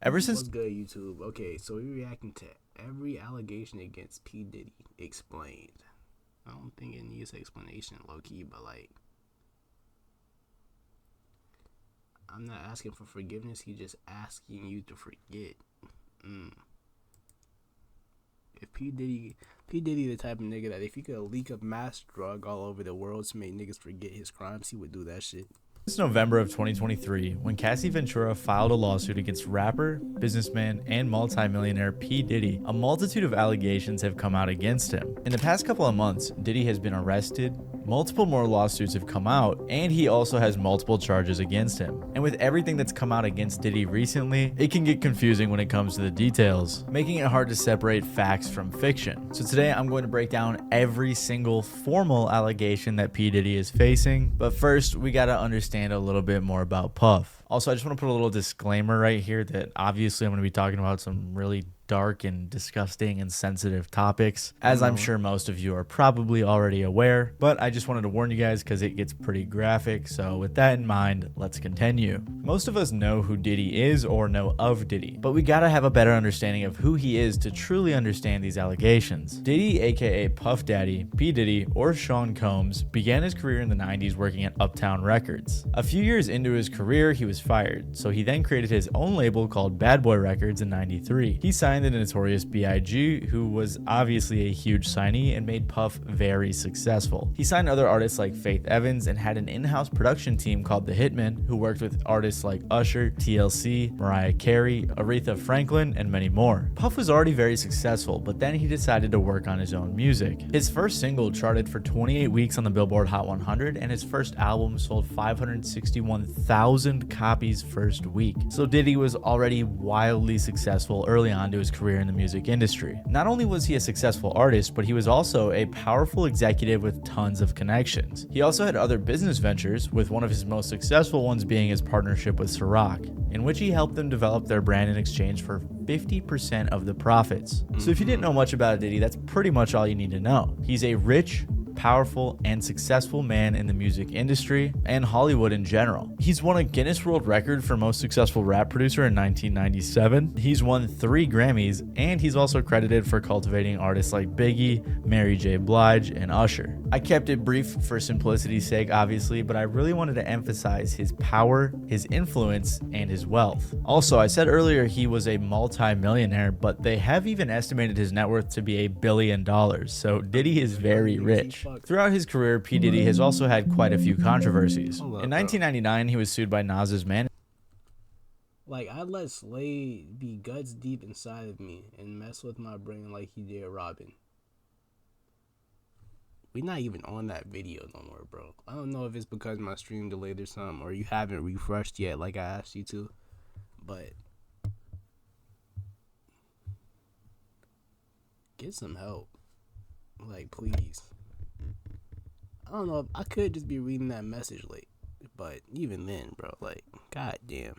Ever since What's good, YouTube? Okay, so we're reacting to every allegation against P. Diddy explained. I don't think it needs explanation, low key, but like, I'm not asking for forgiveness, he's just asking you to forget. Mm. If P. Diddy the type of nigga that if he could leak a mass drug all over the world to make niggas forget his crimes, he would do that shit. It's November of 2023 when Cassie Ventura filed a lawsuit against rapper, businessman, and multimillionaire P. Diddy. A multitude of allegations have come out against him. In the past couple of months, Diddy has been arrested, multiple more lawsuits have come out, and he also has multiple charges against him. And with everything that's come out against Diddy recently, it can get confusing when it comes to the details, making it hard to separate facts from fiction. So today I'm going to break down every single formal allegation that P. Diddy is facing, but first we gotta understand a little bit more about Puff. Also, I just want to put a little disclaimer right here that obviously I'm going to be talking about some really dark and disgusting and sensitive topics, as I'm sure most of you are probably already aware, but I just wanted to warn you guys because it gets pretty graphic. So with that in mind, let's continue. Most of us know who Diddy is or know of Diddy, but we gotta have a better understanding of who he is to truly understand these allegations. Diddy, aka Puff Daddy, P. Diddy, or Sean Combs, began his career in the 90s working at Uptown Records. A few years into his career, he was fired, so he then created his own label called Bad Boy Records in 93. He signed the notorious B.I.G., who was obviously a huge signee and made Puff very successful. He signed other artists like Faith Evans and had an in-house production team called The Hitmen, who worked with artists like Usher, TLC, Mariah Carey, Aretha Franklin, and many more. Puff was already very successful, but then he decided to work on his own music. His first single charted for 28 weeks on the Billboard Hot 100, and his first album sold 561,000 copies first week. So Diddy was already wildly successful early on to his career in the music industry. Not only was he a successful artist, but he was also a powerful executive with tons of connections. He also had other business ventures, with one of his most successful ones being his partnership with Ciroc, in which he helped them develop their brand in exchange for 50% of the profits. So if you didn't know much about Diddy, that's pretty much all you need to know. He's a rich, powerful, and successful man in the music industry and Hollywood in general. He's won a Guinness World Record for most successful rap producer in 1997. He's won 3 Grammys, and he's also credited for cultivating artists like Biggie, Mary J. Blige, and Usher. I kept it brief for simplicity's sake, obviously, but I really wanted to emphasize his power, his influence, and his wealth. Also, I said earlier he was a multi-millionaire, but they have even estimated his net worth to be $1 billion, so Diddy is very rich. Throughout his career, P. Diddy has also had quite a few controversies. In 1999, he was sued by Nas's manager. Like, I let Slade be guts deep inside of me and mess with my brain like he did Robin. We're not even on that video no more, bro. I don't know if it's because my stream delayed or something, or you haven't refreshed yet like I asked you to, but get some help. Like, please. I don't know, I could just be reading that message late, but even then, bro, like, goddamn.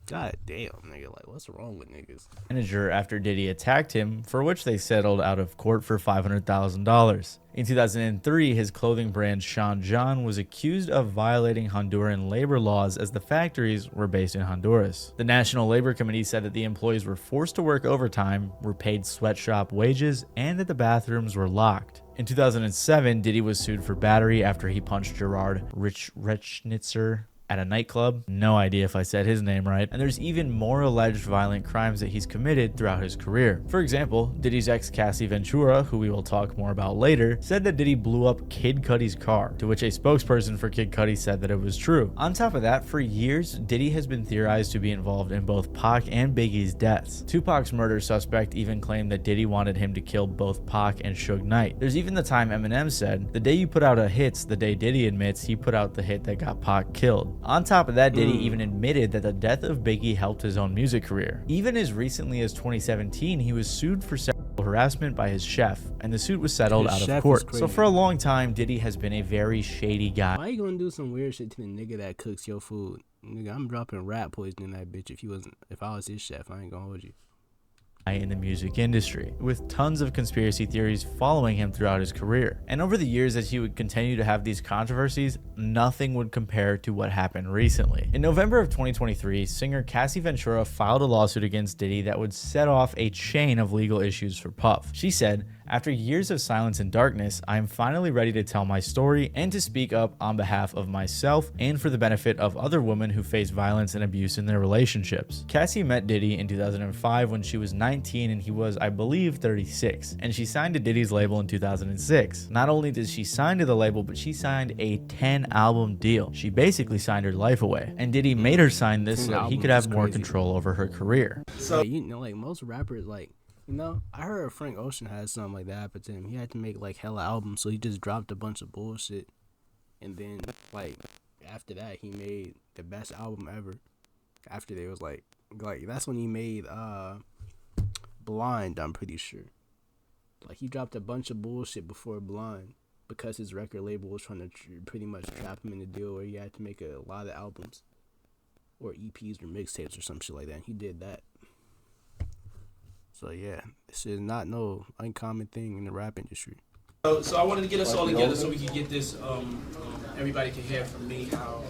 God damn, nigga, like, what's wrong with niggas? Manager after Diddy attacked him, for which they settled out of court for $500,000. In 2003, his clothing brand Sean John was accused of violating Honduran labor laws as the factories were based in Honduras. The National Labor Committee said that the employees were forced to work overtime, were paid sweatshop wages, and that the bathrooms were locked. In 2007, Diddy was sued for battery after he punched Gerard Rechnitzer at a nightclub. No idea if I said his name right. And there's even more alleged violent crimes that he's committed throughout his career. For example, Diddy's ex Cassie Ventura, who we will talk more about later, said that Diddy blew up Kid Cudi's car, to which a spokesperson for Kid Cudi said that it was true. On top of that, for years, Diddy has been theorized to be involved in both Pac and Biggie's deaths. Tupac's murder suspect even claimed that Diddy wanted him to kill both Pac and Suge Knight. There's even the time Eminem said, "The day you put out a hit's the day Diddy admits he put out the hit that got Pac killed." On top of that, Diddy even admitted that the death of Biggie helped his own music career. Even as recently as 2017, he was sued for sexual harassment by his chef, and the suit was settled out of court. So for a long time, Diddy has been a very shady guy. Why you gonna do some weird shit to the nigga that cooks your food? Nigga, I'm dropping rat poison in that bitch if I was his chef. I ain't gonna hold you. in the music industry, with tons of conspiracy theories following him throughout his career. And over the years as he would continue to have these controversies, nothing would compare to what happened recently. In November of 2023, singer Cassie Ventura filed a lawsuit against Diddy that would set off a chain of legal issues for Puff. She said, "After years of silence and darkness, I am finally ready to tell my story and to speak up on behalf of myself and for the benefit of other women who face violence and abuse in their relationships." Cassie met Diddy in 2005 when she was 19 and he was, I believe, 36, and she signed to Diddy's label in 2006. Not only did she sign to the label, but she signed a 10-album deal. She basically signed her life away, and Diddy made her sign this so that he could have more control over her career. So, you know, like most rappers, like, you know, I heard Frank Ocean had something like that happen to him. He had to make like hella albums, so he just dropped a bunch of bullshit, and then like after that he made the best album ever. After they was like that's when he made Blind, I'm pretty sure. Like he dropped a bunch of bullshit before Blind because his record label was trying to pretty much trap him in a deal where he had to make a lot of albums or EPs or mixtapes or some shit like that, and he did that. So yeah, this is not no uncommon thing in the rap industry. So I wanted to get us all together so we could get this, everybody can hear from me how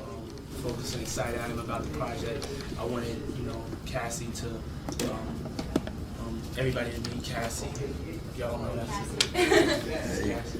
focused and excited I am about the project. I wanted, you know, Cassie to, everybody to meet Cassie. Y'all know that's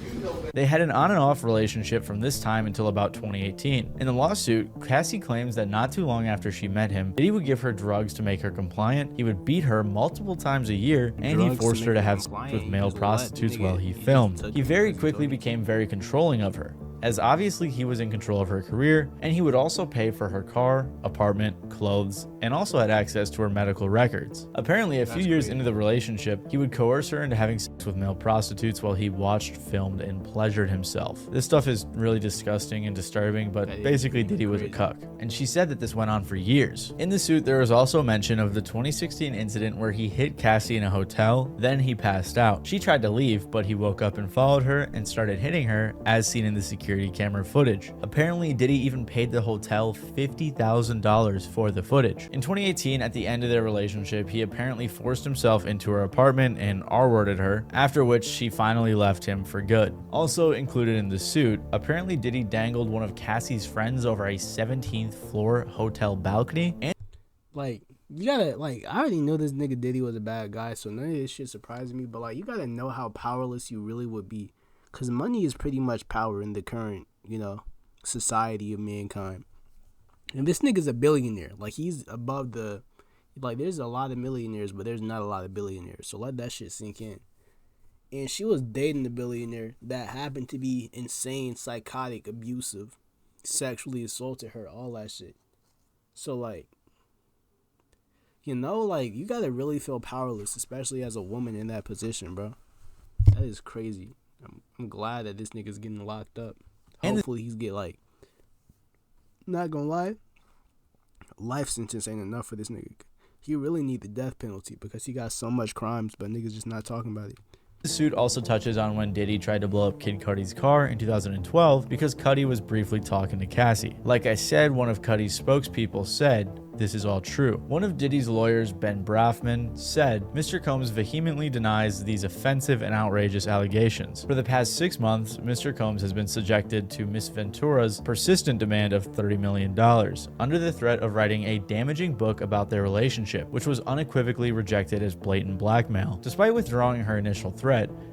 They had an on and off relationship from this time until about 2018. In the lawsuit, Cassie claims that not too long after she met him, Diddy would give her drugs to make her compliant, he would beat her multiple times a year, and he forced her to have sex with male prostitutes while he filmed. He very quickly became very controlling of her, as obviously he was in control of her career, and he would also pay for her car, apartment, clothes, and also had access to her medical records. Apparently, a few years into the relationship, he would coerce her into having sex with male prostitutes while he watched, filmed, and pleasured himself. This stuff is really disgusting and disturbing, but basically Diddy was a cuck. And she said that this went on for years. In the suit, there was also mention of the 2016 incident where he hit Cassie in a hotel, then he passed out. She tried to leave, but he woke up and followed her and started hitting her, as seen in the security camera footage. Apparently, Diddy even paid the hotel $50,000 for the footage. In 2018, at the end of their relationship, he apparently forced himself into her apartment and R-worded her, after which she finally left him for good. Also included in the suit, apparently Diddy dangled one of Cassie's friends over a 17th floor hotel balcony, and like, you gotta, like, I already know this nigga Diddy was a bad guy, so none of this shit surprised me, but like, you gotta know how powerless you really would be, because money is pretty much power in the current, you know, society of mankind. And this nigga's a billionaire. Like, he's above the, like, there's a lot of millionaires, but there's not a lot of billionaires. So let that shit sink in. And she was dating a billionaire that happened to be insane, psychotic, abusive, sexually assaulted her, all that shit. So, like, you know, like, you gotta really feel powerless, especially as a woman in that position, bro. That is crazy. I'm glad that this nigga's getting locked up. Hopefully he's get, like, not gonna lie, life sentence ain't enough for this nigga. He really need the death penalty because he got so much crimes, but niggas just not talking about it. the suit also touches on when Diddy tried to blow up Kid Cudi's car in 2012 because Cudi was briefly talking to Cassie. Like I said, one of Cudi's spokespeople said, "This is all true." One of Diddy's lawyers, Ben Brafman, said, "Mr. Combs vehemently denies these offensive and outrageous allegations. For the past 6 months, Mr. Combs has been subjected to Miss Ventura's persistent demand of $30 million, under the threat of writing a damaging book about their relationship, which was unequivocally rejected as blatant blackmail. Despite withdrawing her initial threat,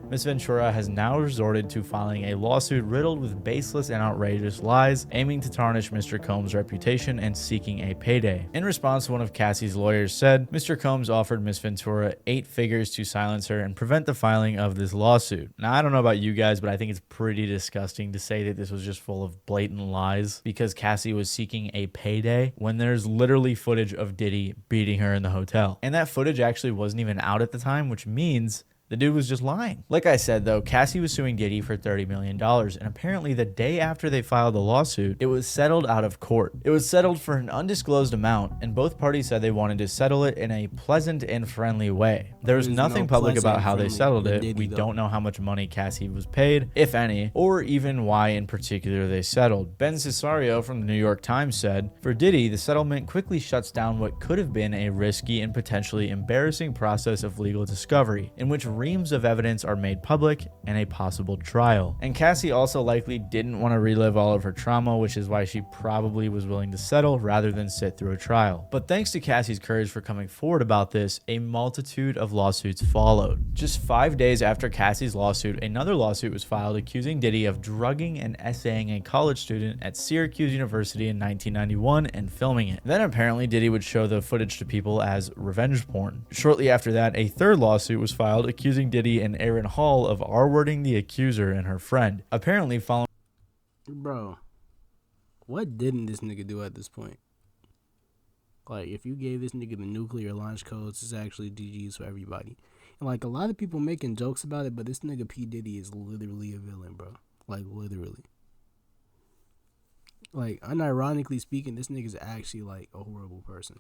Ms. Ventura has now resorted to filing a lawsuit riddled with baseless and outrageous lies, aiming to tarnish Mr. Combs' reputation and seeking a payday." In response, one of Cassie's lawyers said, "Mr. Combs offered Ms. Ventura 8 figures to silence her and prevent the filing of this lawsuit." Now, I don't know about you guys, but I think it's pretty disgusting to say that this was just full of blatant lies because Cassie was seeking a payday when there's literally footage of Diddy beating her in the hotel. And that footage actually wasn't even out at the time, which means The dude was just lying. Like I said though, Cassie was suing Diddy for $30 million, and apparently the day after they filed the lawsuit, it was settled out of court. It was settled for an undisclosed amount, and both parties said they wanted to settle it in a pleasant and friendly way. There was nothing public about how they settled it. We don't know how much money Cassie was paid, if any, or even why in particular they settled. Ben Cesario from the New York Times said, "For Diddy, the settlement quickly shuts down what could have been a risky and potentially embarrassing process of legal discovery, in which reams of evidence are made public and a possible trial." And Cassie also likely didn't want to relive all of her trauma, which is why she probably was willing to settle rather than sit through a trial. But thanks to Cassie's courage for coming forward about this, a multitude of lawsuits followed. Just 5 days after Cassie's lawsuit, another lawsuit was filed accusing Diddy of drugging and essaying a college student at Syracuse University in 1991 and filming it. Then apparently Diddy would show the footage to people as revenge porn. Shortly after that, a third lawsuit was filed accusing Diddy and Aaron Hall of R-wording the accuser and her friend. Apparently following... Bro, what didn't this nigga do at this point? Like, if you gave this nigga the nuclear launch codes, it's actually GG's for everybody. And, like, a lot of people making jokes about it, but this nigga P. Diddy is literally a villain, bro. Like, literally. Like, unironically speaking, this nigga's actually, like, a horrible person.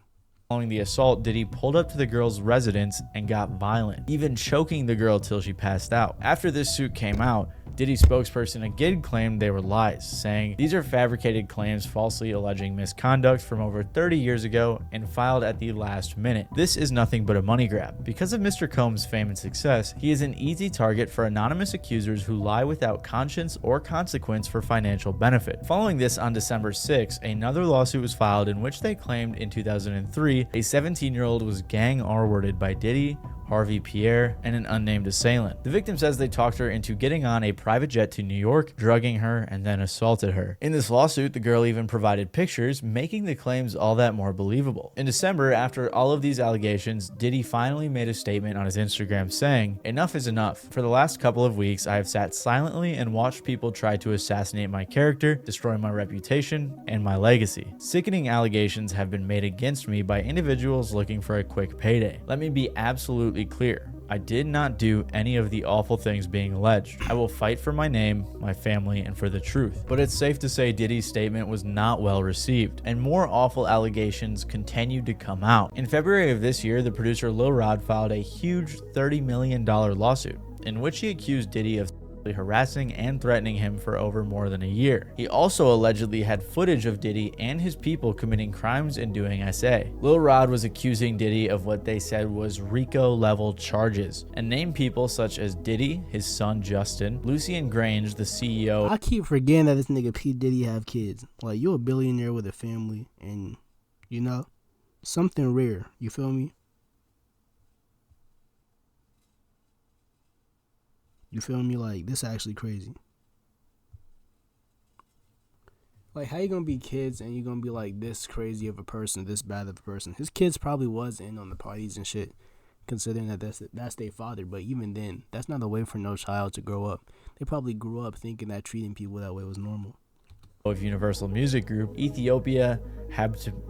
Following the assault, Diddy pulled up to the girl's residence and got violent, even choking the girl till she passed out. After this suit came out, Diddy's spokesperson again claimed they were lies, saying these are fabricated claims falsely alleging misconduct from over 30 years ago and filed at the last minute. This is nothing but a money grab. Because of Mr. Combs' fame and success, he is an easy target for anonymous accusers who lie without conscience or consequence for financial benefit. Following this, on December 6, another lawsuit was filed in which they claimed in 2003 a 17-year-old was gang R-worded by Diddy, Harvey Pierre, and an unnamed assailant. The victim says they talked her into getting on a private jet to New York, drugging her, and then assaulted her. In this lawsuit, the girl even provided pictures, making the claims all that more believable. In December, after all of these allegations, Diddy finally made a statement on his Instagram saying, "Enough is enough. For the last couple of weeks, I have sat silently and watched people try to assassinate my character, destroy my reputation, and my legacy. Sickening allegations have been made against me by individuals looking for a quick payday. Let me be absolutely clear. I did not do any of the awful things being alleged. I will fight for my name, my family, and for the truth." But it's safe to say Diddy's statement was not well received, and more awful allegations continued to come out. In February of this year, the producer Lil Rod filed a huge $30 million lawsuit, in which he accused Diddy of harassing and threatening him for over more than a year. He also allegedly had footage of Diddy and his people committing crimes and doing SA. Lil Rod was accusing Diddy of what they said was RICO level charges, and named people such as Diddy, his son Justin, Lucien Grange, the CEO. I keep forgetting that this nigga P. Diddy have kids. Like, you a billionaire with a family, and, you know, something rare. You feel me? You feel me? Like, this is actually crazy. Like, how you gonna be kids and you gonna be like this crazy of a person, this bad of a person? His kids probably was in on the parties and shit, considering that that's their father. But even then, that's not a way for no child to grow up. They probably grew up thinking that treating people that way was normal. Of Universal Music Group, Ethiopia Habtemariam,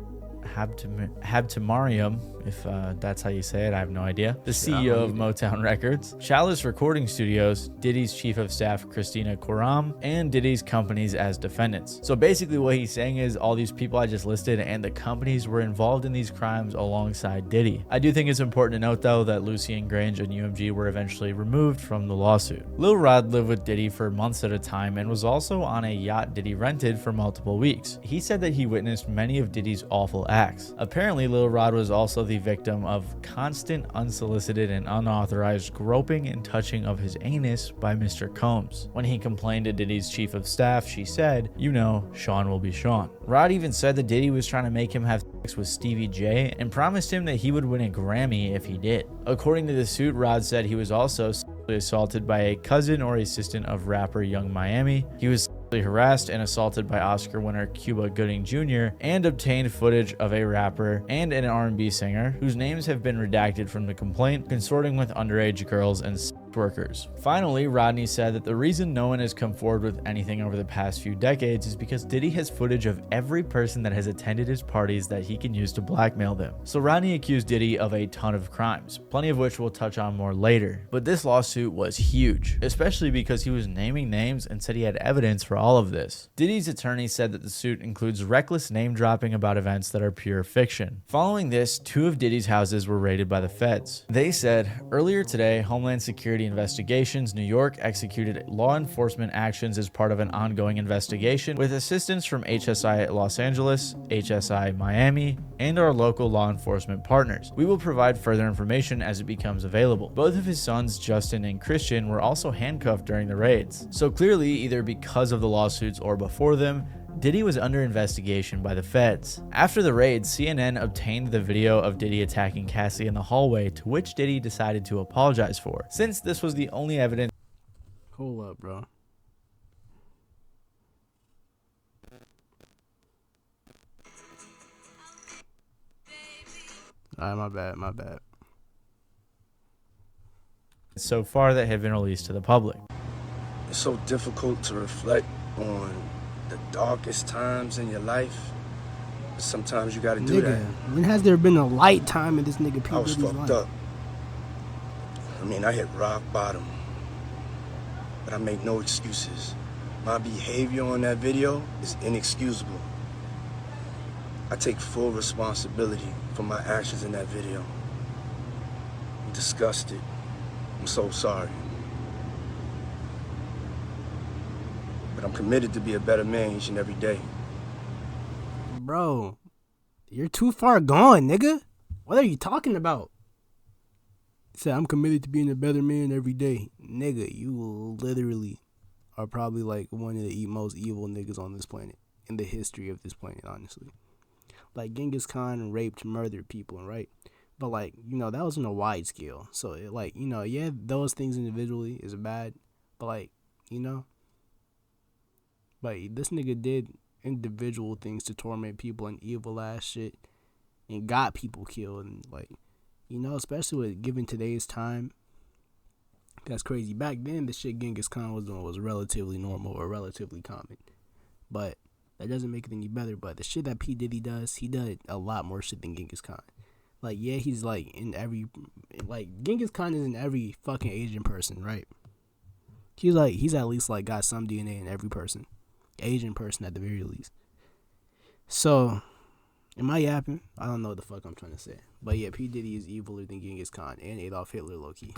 if that's how you say it, I have no idea. The CEO of Motown Records, Chalice Recording Studios, Diddy's chief of staff Christina Koram, and Diddy's companies as defendants. So basically what he's saying is all these people I just listed and the companies were involved in these crimes alongside Diddy. I do think it's important to note though that Lucien Grange and UMG were eventually removed from the lawsuit. Lil Rod lived with Diddy for months at a time and was also on a yacht Diddy rented for multiple weeks. He said that he witnessed many of Diddy's awful acts. Apparently, Lil Rod was also the victim of constant, unsolicited, and unauthorized groping and touching of his anus by Mr. Combs. When he complained to Diddy's chief of staff, she said, "You know, Sean will be Sean." Rod even said that Diddy was trying to make him have sex with Stevie J and promised him that he would win a Grammy if he did. According to the suit, Rod said he was also sexually assaulted by a cousin or assistant of rapper Young Miami. He was harassed and assaulted by Oscar winner Cuba Gooding Jr. and obtained footage of a rapper and an R&B singer whose names have been redacted from the complaint consorting with underage girls and workers. Finally, Rodney said that the reason no one has come forward with anything over the past few decades is because Diddy has footage of every person that has attended his parties that he can use to blackmail them. So Rodney accused Diddy of a ton of crimes, plenty of which we'll touch on more later. But this lawsuit was huge, especially because he was naming names and said he had evidence for all of this. Diddy's attorney said that the suit includes reckless name dropping about events that are pure fiction. Following this, 2 of Diddy's houses were raided by the feds. They said, earlier today, Homeland Security Investigations New York executed law enforcement actions as part of an ongoing investigation with assistance from HSI Los Angeles, HSI Miami, and our local law enforcement partners. We will provide further information as it becomes available. Both of his sons, Justin and Christian, were also handcuffed during the raids. So clearly, either because of the lawsuits or before them, Diddy was under investigation by the feds. After the raid, CNN obtained the video of Diddy attacking Cassie in the hallway, to which Diddy decided to apologize for, since this was the only evidence. Hold up, bro. Alright, my bad. So far that had been released to the public. It's so difficult to reflect on the darkest times in your life. Sometimes you gotta do that. When has there been a light time in this nigga P. I was Diddy's fucked life? up. I mean, I hit rock bottom. But I make no excuses. My behavior on that video is inexcusable. I take full responsibility for my actions in that video. I'm disgusted. I'm so sorry. But I'm committed to be a better man each and every day. Bro, you're too far gone, nigga. What are you talking about? He said, I'm committed to being a better man every day. Nigga, you literally are probably like one of the most evil niggas on this planet. In the history of this planet, honestly. Like, Genghis Khan raped, murdered people, right? But, like, you know, that was on a wide scale. So, it, like, you know, yeah, those things individually is bad. But, like, you know. But this nigga did individual things to torment people and evil ass shit. And got people killed. And, like, you know, especially with given today's time. That's crazy. Back then, the shit Genghis Khan was doing was relatively normal or relatively common. But that doesn't make it any better. But the shit that P. Diddy does, he did a lot more shit than Genghis Khan. Like, yeah, he's like in every, like, Genghis Khan is in every fucking Asian person, right? He's at least like got some DNA in every person. Asian person at the very least. So, am I yapping? I don't know what the fuck I'm trying to say. But yeah, P. Diddy is eviler than Genghis Khan and Adolf Hitler, low-key.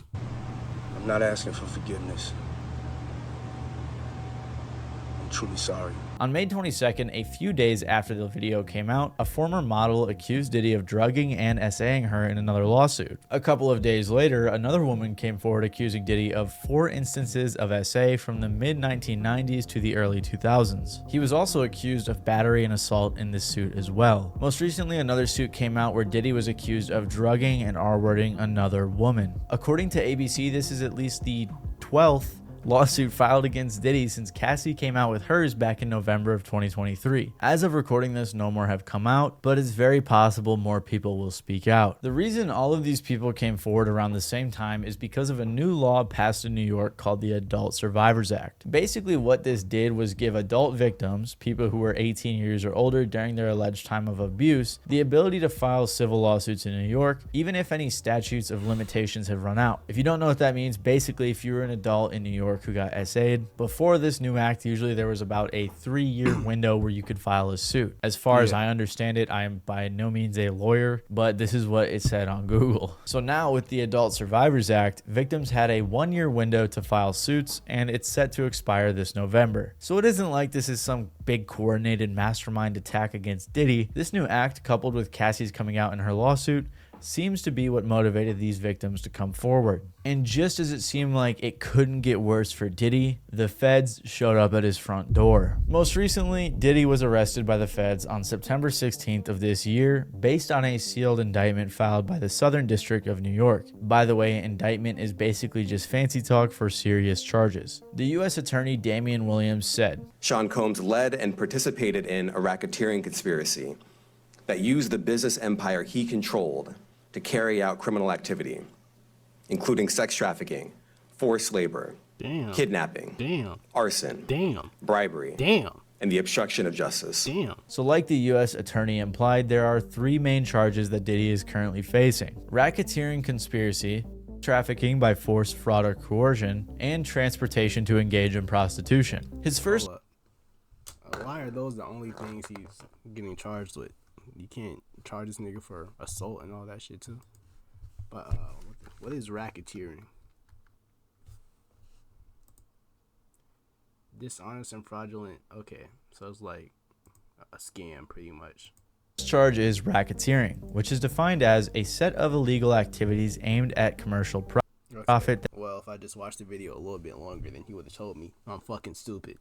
I'm not asking for forgiveness. I'm truly sorry. On May 22nd, a few days after the video came out, a former model accused Diddy of drugging and SAing her in another lawsuit. A couple of days later, another woman came forward accusing Diddy of 4 instances of SA from the mid-1990s to the early 2000s. He was also accused of battery and assault in this suit as well. Most recently, another suit came out where Diddy was accused of drugging and R-wording another woman. According to ABC, this is at least the 12th lawsuit filed against Diddy since Cassie came out with hers back in November of 2023. As of recording this, no more have come out, but it's very possible more people will speak out. The reason all of these people came forward around the same time is because of a new law passed in New York called the Adult Survivors Act. Basically, what this did was give adult victims, people who were 18 years or older during their alleged time of abuse, the ability to file civil lawsuits in New York, even if any statutes of limitations have run out. If you don't know what that means, basically if you were an adult in New York who got SA'd, before this new act, usually there was about a 3-year window where you could file a suit. As far as I understand it, I am by no means a lawyer, but this is what it said on Google. So now with the Adult Survivors Act, victims had a 1-year window to file suits, and it's set to expire this November. So it isn't like this is some big coordinated mastermind attack against Diddy. This new act, coupled with Cassie's coming out in her lawsuit, seems to be what motivated these victims to come forward. And just as it seemed like it couldn't get worse for Diddy, the feds showed up at his front door. Most recently, Diddy was arrested by the feds on September 16th of this year based on a sealed indictment filed by the Southern District of New York. By the way, indictment is basically just fancy talk for serious charges. The U.S. Attorney Damian Williams said, Sean Combs led and participated in a racketeering conspiracy that used the business empire he controlled to carry out criminal activity, including sex trafficking, forced labor, Damn. kidnapping, Damn. arson, Damn. bribery, Damn. and the obstruction of justice. Damn. So like the U.S. attorney implied, there are 3 main charges that Diddy is currently facing: racketeering conspiracy, trafficking by force, fraud, or coercion, and transportation to engage in prostitution. His first Hold up. Why are those the only things he's getting charged with? You can't charge this nigga for assault and all that shit too. But what is racketeering? Dishonest and fraudulent. Okay, so it's like a scam pretty much. charge is racketeering, which is defined as a set of illegal activities aimed at commercial profit Well, if I just watched the video a little bit longer, then he would have told me I'm fucking stupid.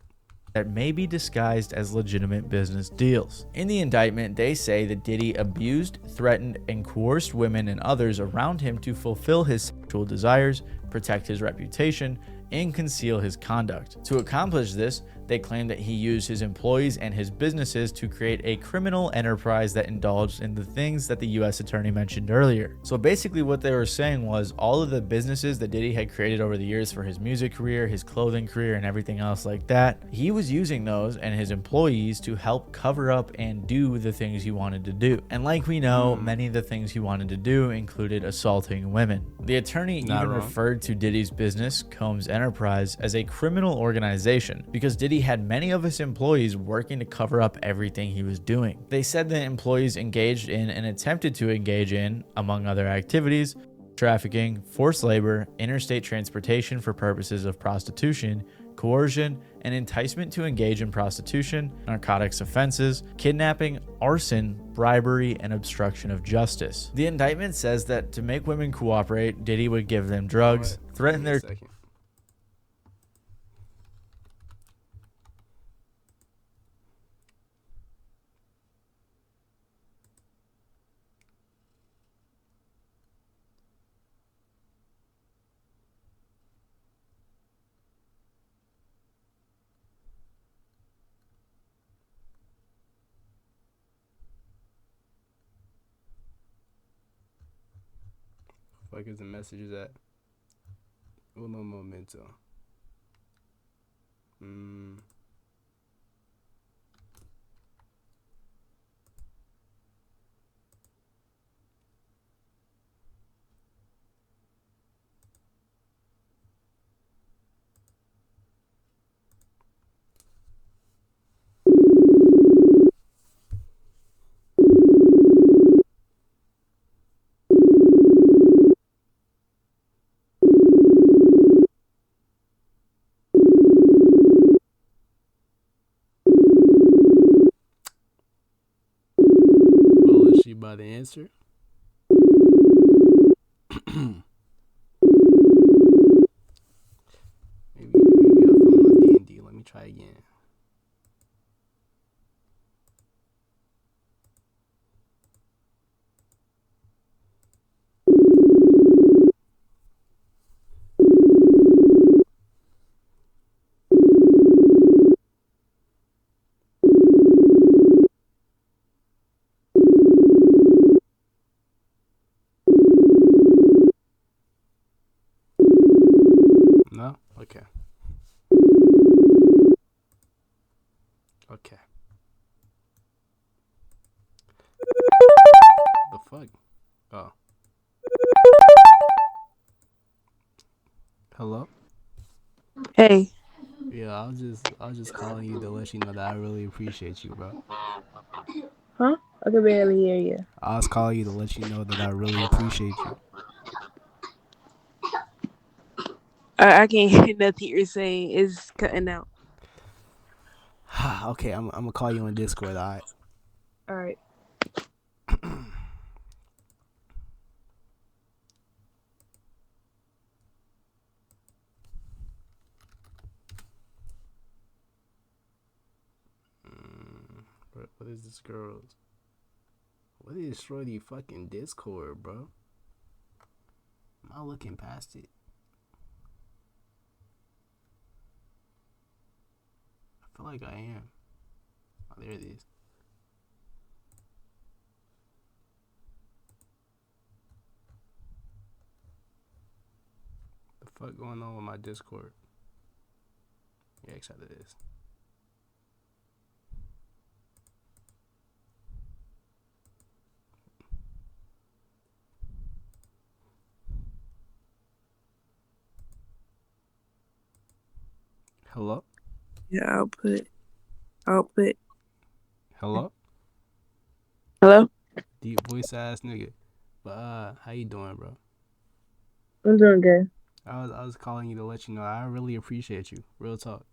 that may be disguised as legitimate business deals. In the indictment, they say that Diddy abused, threatened, and coerced women and others around him to fulfill his sexual desires, protect his reputation, and conceal his conduct. To accomplish this, they claim that he used his employees and his businesses to create a criminal enterprise that indulged in the things that the U.S. attorney mentioned earlier. So basically what they were saying was all of the businesses that Diddy had created over the years for his music career, his clothing career, and everything else like that, he was using those and his employees to help cover up and do the things he wanted to do. And like we know, many of the things he wanted to do included assaulting women. The attorney even referred to Diddy's business, Combs Enterprise, as a criminal organization because Diddy had many of his employees working to cover up everything he was doing. They said that employees engaged in and attempted to engage in, among other activities, trafficking, forced labor, interstate transportation for purposes of prostitution, coercion, and enticement to engage in prostitution, narcotics offenses, kidnapping, arson, bribery, and obstruction of justice. The indictment says that to make women cooperate, Diddy would give them drugs, threaten their... Fuck is the messages at? Uno momento. Well, is she about to answer? maybe her phone on D&D. Let me try again. No? Okay. Okay. The fuck? Oh. Hello? Hey. Yeah, I was just calling you to let you know that I really appreciate you, bro. Huh? I can barely hear you. I was calling you to let you know that I really appreciate you. I can't hear nothing you're saying. It's cutting out. Okay, I'm gonna call you on Discord, alright? Alright. What is this girl's? What is Shorty fucking Discord, bro? Am I looking past it? I feel like I am. Oh, there it is. The Fuck going on with my Discord? Yeah, excited this. Hello? Yeah, output. Hello? Hello? Deep voice ass nigga. But how you doing, bro? I'm doing good. I was calling you to let you know I really appreciate you. Real talk.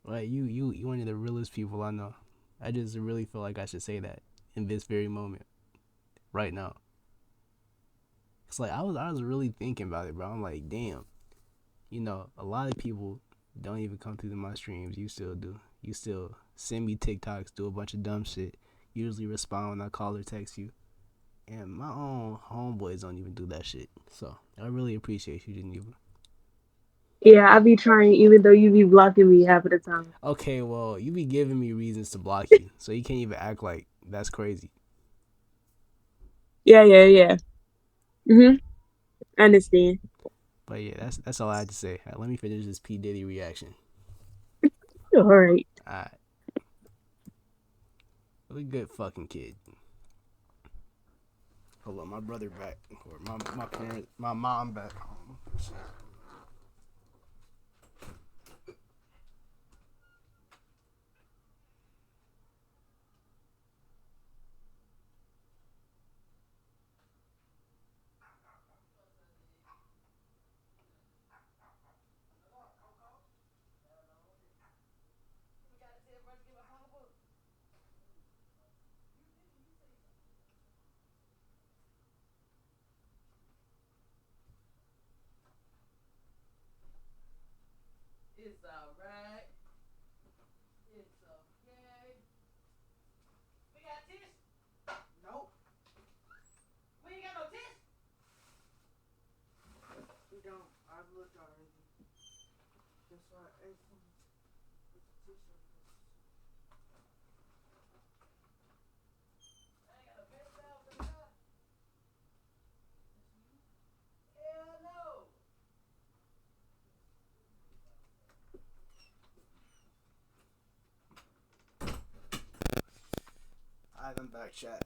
Like you one of the realest people I know. I just really feel like I should say that in this very moment. Right now. It's like I was really thinking about it, bro. I'm like, damn. You know, a lot of people don't even come through to my streams. You still do. You still send me TikToks, do a bunch of dumb shit. Usually respond when I call or text you. And my own homeboys don't even do that shit. So I really appreciate you, Geneva. Yeah, I be trying even though you be blocking me half of the time. Okay, well, you be giving me reasons to block you. So you can't even act like that's crazy. Yeah. I understand. But yeah, that's all I had to say. Let me finish this P. Diddy reaction. All right. Alright. Really good fucking kid. Hold on, my brother back. Or my parents, my mom back home. It's alright. It's okay. We got tits? Nope. We ain't got no tits? We don't. I've looked already. That's why I ate some. Put the t-shirt. I ain't got a bed towel for that. Hell no. Alright, I'm back, chat.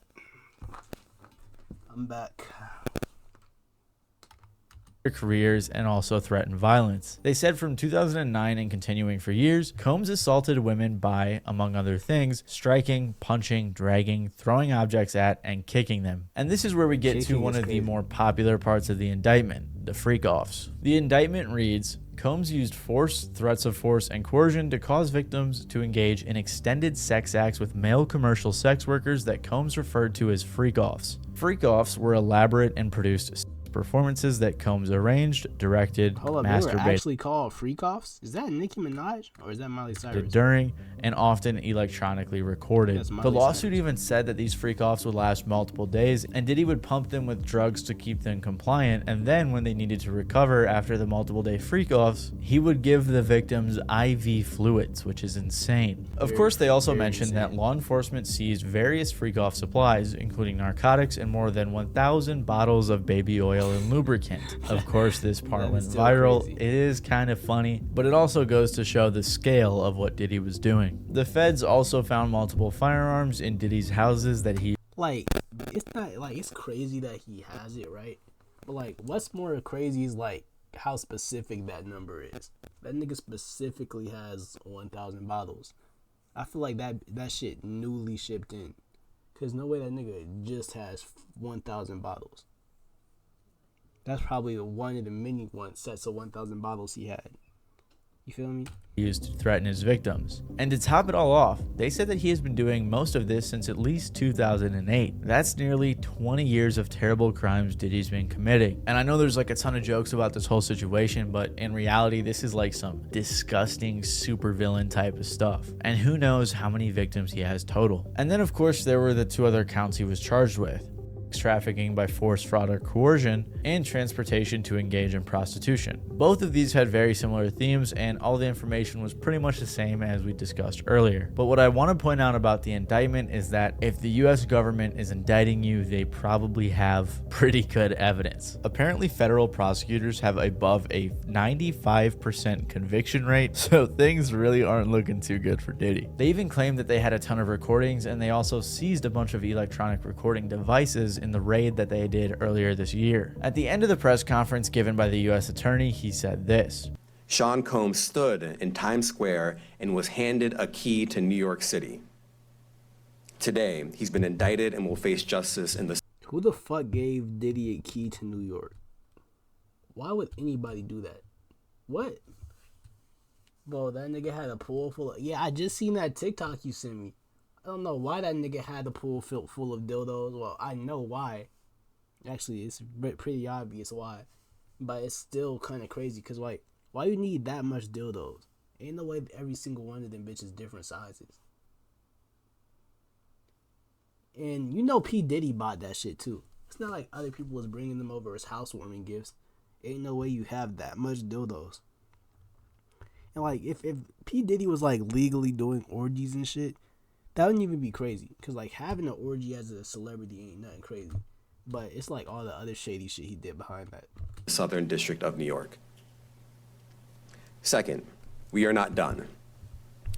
I'm back. Their careers and also threaten violence. They said from 2009 and continuing for years, Combs assaulted women by, among other things, striking, punching, dragging, throwing objects at, and kicking them. And this is where we get to one of the more popular parts of the indictment, the freak-offs. The indictment reads, Combs used force, threats of force, and coercion to cause victims to engage in extended sex acts with male commercial sex workers that Combs referred to as freak-offs. Freak-offs were elaborate and produced performances that Combs arranged, directed, Hold up, they were masturbated actually called freak-offs? Is that Nicki Minaj or is that Miley Cyrus? during, and often electronically recorded. That's Miley The lawsuit Cyrus. even said that these freak-offs would last multiple days, and Diddy would pump them with drugs to keep them compliant, and then when they needed to recover after the multiple day freak-offs, he would give the victims IV fluids, which is insane. Of course, they also mentioned that law enforcement seized various freak-off supplies, including narcotics and more than 1,000 bottles of baby oil and lubricant. Of course, this part went viral. It is kind of funny, but it also goes to show the scale of what Diddy was doing. The feds also found multiple firearms in Diddy's houses that he Like, it's not, like, it's crazy that he has it, right? But, like, what's more crazy is, like, how specific that number is. That nigga specifically has 1,000 bottles. I feel like that shit newly shipped in. Because no way that nigga just has 1,000 bottles. That's probably one of the many sets of 1,000 bottles he had. You feel me? used to threaten his victims. And to top it all off, they said that he has been doing most of this since at least 2008. That's nearly 20 years of terrible crimes Diddy's been committing. And I know there's like a ton of jokes about this whole situation, but in reality, this is like some disgusting supervillain type of stuff. And who knows how many victims he has total. And then of course, there were the two other counts he was charged with. trafficking by force, fraud, or coercion, and transportation to engage in prostitution. Both of these had very similar themes, and all the information was pretty much the same as we discussed earlier. But what I want to point out about the indictment is that if the US government is indicting you, they probably have pretty good evidence. Apparently, federal prosecutors have above a 95% conviction rate, so things really aren't looking too good for Diddy. They even claimed that they had a ton of recordings, and they also seized a bunch of electronic recording devices in the raid that they did earlier this year. At the end of the press conference given by the US attorney, he said this: Sean Combs stood in Times Square and was handed a key to New York City. Today, he's been indicted and will face justice in the... Who the fuck gave Diddy a key to New York? Why would anybody do that? What? Bro, that nigga had a pool full of... Yeah, I just seen that TikTok you sent me. I don't know why that nigga had a pool filled full of dildos. Well, I know why. Actually, it's pretty obvious why. But it's still kind of crazy because, like, why you need that much dildos? Ain't no way every single one of them bitches different sizes. And you know P. Diddy bought that shit too. It's not like other people was bringing them over as housewarming gifts. Ain't no way you have that much dildos. And like, if P. Diddy was like legally doing orgies and shit, that wouldn't even be crazy. Cause like having an orgy as a celebrity ain't nothing crazy. But it's like all the other shady shit he did behind that. Southern District of New York. Second, we are not done.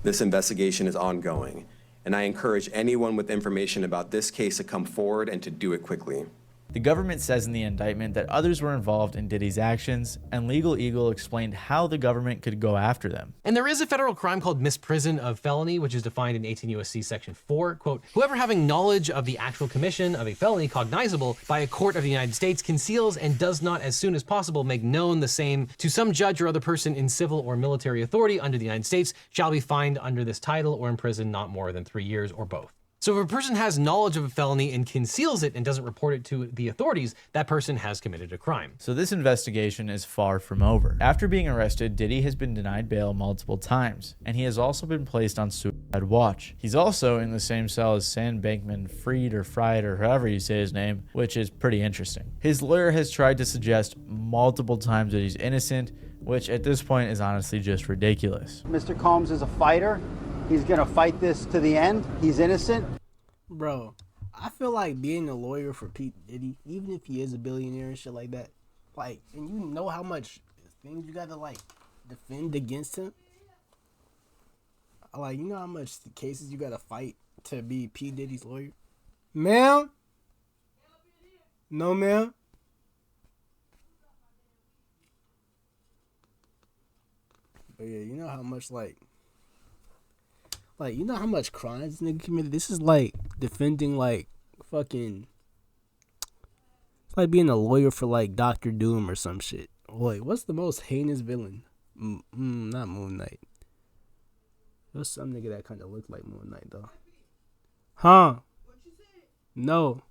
This investigation is ongoing, and I encourage anyone with information about this case to come forward and to do it quickly. The government says in the indictment that others were involved in Diddy's actions, and Legal Eagle explained how the government could go after them. And there is a federal crime called misprision of felony, which is defined in 18 U.S.C. Section 4. Quote, whoever having knowledge of the actual commission of a felony cognizable by a court of the United States conceals and does not as soon as possible make known the same to some judge or other person in civil or military authority under the United States shall be fined under this title or imprisoned not more than 3 years or both. So if a person has knowledge of a felony and conceals it and doesn't report it to the authorities, that person has committed a crime. So this investigation is far from over. After being arrested, Diddy has been denied bail multiple times, and he has also been placed on suicide watch. He's also in the same cell as Sam Bankman-Fried or Fried or however you say his name, which is pretty interesting. His lawyer has tried to suggest multiple times that he's innocent, which at this point is honestly just ridiculous. Mr. Combs is a fighter. He's gonna fight this to the end. He's innocent. Bro, I feel like being a lawyer for Pete Diddy, even if he is a billionaire and shit like that, like, and you know how much things you gotta like defend against him. Like, you know how much cases you gotta fight to be P. Diddy's lawyer? Ma'am? No, ma'am? But yeah, you know how much like, you know how much crimes this nigga committed? This is like defending like fucking, it's like being a lawyer for like Dr. Doom or some shit. Wait, what's the most heinous villain? Not Moon Knight. There's some nigga that kind of looked like Moon Knight though. Huh? No.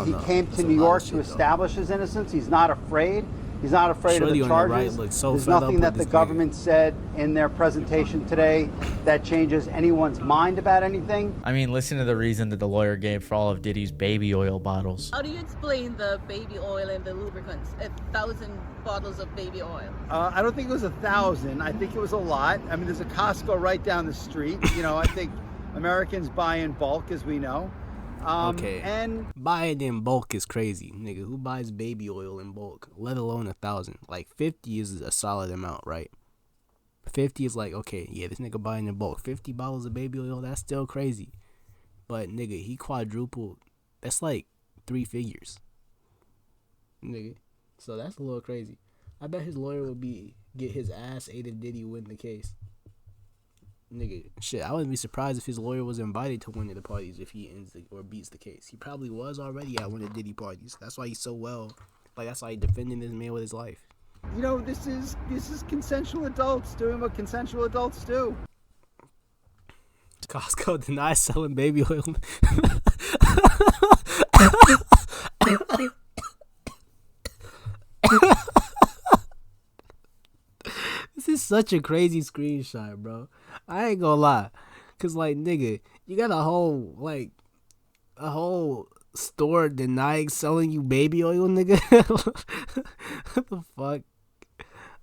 He came to New York to establish his innocence. He's not afraid. He's not afraid of the charges. There's nothing that the government said in their presentation today that changes anyone's mind about anything. I mean, listen to the reason that the lawyer gave for all of Diddy's baby oil bottles. How do you explain the baby oil and the lubricants? 1,000 bottles of baby oil. I don't think it was 1,000. I think it was a lot. I mean, there's a Costco right down the street. You know, I think Americans buy in bulk, as we know. Okay, and buying in bulk is crazy, nigga. Who buys baby oil in bulk, let alone 1,000? Like 50 is a solid amount, right? 50 is like, okay, yeah, this nigga buying in bulk. 50 bottles of baby oil, that's still crazy. But nigga, he quadrupled. That's like 3 figures, nigga. So that's a little crazy. I bet his lawyer would get his ass ate if Diddy win the case. Nigga, shit, I wouldn't be surprised if his lawyer was invited to one of the parties if he ends or beats the case. He probably was already at one of Diddy parties. That's why he's so that's why he's defending this man with his life. You know, this is consensual adults doing what consensual adults do. Costco denies selling baby oil. This is such a crazy screenshot, bro. I ain't gonna lie. Cause like nigga, you got a whole store denying selling you baby oil, nigga. What the fuck?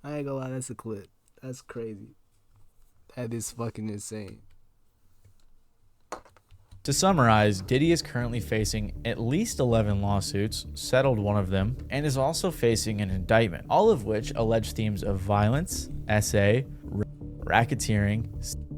I ain't gonna lie, that's a clip. That's crazy. That is fucking insane. To summarize, Diddy is currently facing at least 11 lawsuits, settled one of them, and is also facing an indictment, all of which allege themes of violence, SA, racketeering,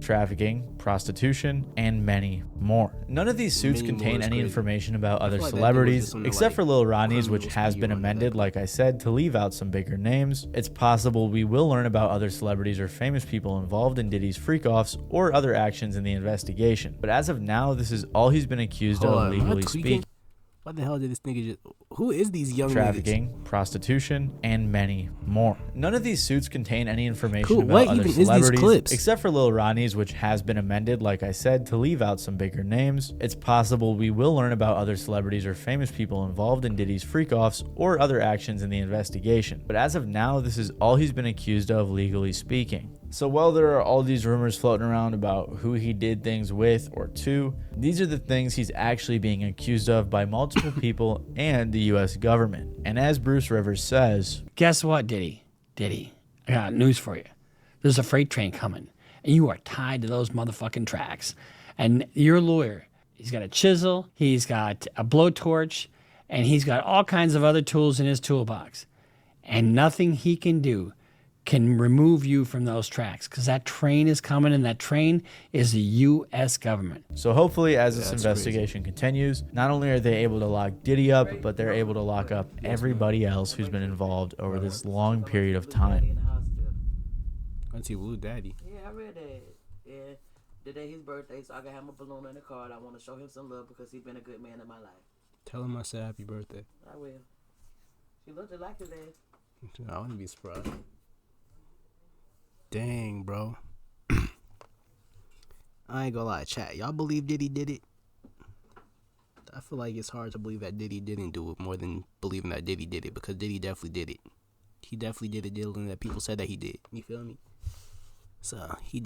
trafficking, prostitution, and many more. None of these suits contain any information about other celebrities, except for Lil Ronnie's, which has been amended, like I said, to leave out some bigger names. It's possible we will learn about other celebrities or famous people involved in Diddy's freak-offs or other actions in the investigation. But as of now, this is all he's been accused of, legally speaking. What the hell did this nigga just... Who is these young trafficking, niggas? Prostitution, and many more. None of these suits contain any information about other celebrities, except for Lil Ronnie's, which has been amended, like I said, to leave out some bigger names. It's possible we will learn about other celebrities or famous people involved in Diddy's freak-offs or other actions in the investigation. But as of now, this is all he's been accused of, legally speaking. So while there are all these rumors floating around about who he did things with or to, these are the things he's actually being accused of by multiple people and the US government. And as Bruce Rivers says, guess what, Diddy? Diddy, I got news for you. There's a freight train coming, and you are tied to those motherfucking tracks. And your lawyer, he's got a chisel, he's got a blowtorch, and he's got all kinds of other tools in his toolbox. And nothing he can do can remove you from those tracks, because that train is coming, and that train is the U.S. government. So hopefully as this investigation continues, not only are they able to lock Diddy up, but they're able to lock up everybody else who's been involved over this long period of time. Auntie Blue Daddy. Yeah, I read that. Yeah, today his birthday, so I got him a balloon and a card. I want to show him some love because he's been a good man in my life. Tell him I said happy birthday. I will. She looked just like his ass. I wouldn't be surprised. Dang, bro. I ain't gonna lie, chat. Y'all believe Diddy did it? I feel like it's hard to believe that Diddy didn't do it more than believing that Diddy did it, because Diddy definitely did it. He definitely did a deal that people said that he did. You feel me? So he